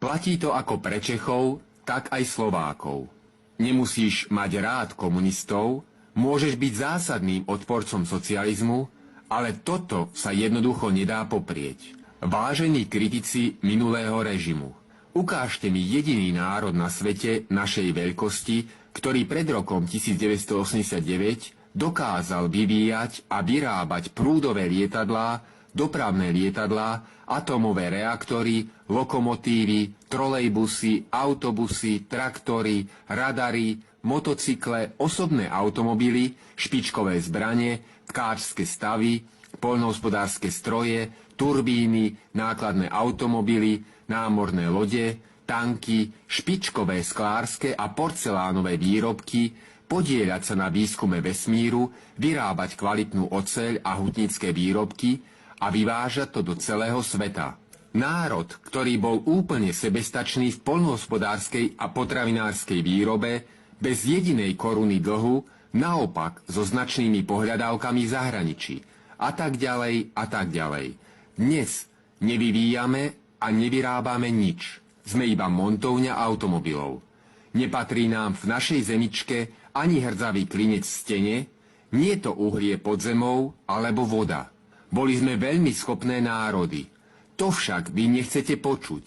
Platí to ako pre Čechov, tak aj Slovákov. Nemusíš mať rád komunistov, môžeš byť zásadným odporcom socializmu, ale toto sa jednoducho nedá poprieť. Vážení kritici minulého režimu, ukážte mi jediný národ na svete našej veľkosti, ktorý pred rokom 1989 dokázal vyvíjať a vyrábať prúdové lietadlá, dopravné lietadlá, atómové reaktory, lokomotívy, trolejbusy, autobusy, traktory, radary, motocykle, osobné automobily, špičkové zbrane, tkáčske stavy, poľnohospodárske stroje, turbíny, nákladné automobily, námorné lode, tanky, špičkové sklárske a porcelánové výrobky, podieľať sa na výskume vesmíru, vyrábať kvalitnú oceľ a hutnícke výrobky a vyvážať to do celého sveta. Národ, ktorý bol úplne sebestačný v poľnohospodárskej a potravinárskej výrobe, bez jedinej koruny dlhu, naopak so značnými pohľadávkami v zahraničí. A tak ďalej, a tak ďalej. Dnes nevyvíjame a nevyrábame nič. Sme iba montovňa automobilov. Nepatrí nám v našej zemičke ani hrdzavý klinec v stene, nie to uhlie pod zemou alebo voda. Boli sme veľmi schopné národy. To však vy nechcete počuť.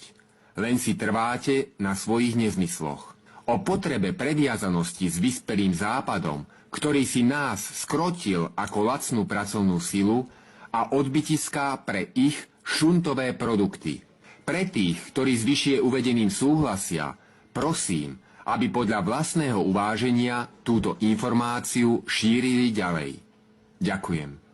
Len si trváte na svojich nezmysloch. O potrebe previazanosti s vyspelým západom, ktorý si nás skrotil ako lacnú pracovnú silu a odbytiská pre ich šuntové produkty. Pre tých, ktorí s vyššie uvedeným súhlasia, prosím, aby podľa vlastného uváženia túto informáciu šírili ďalej. Ďakujem.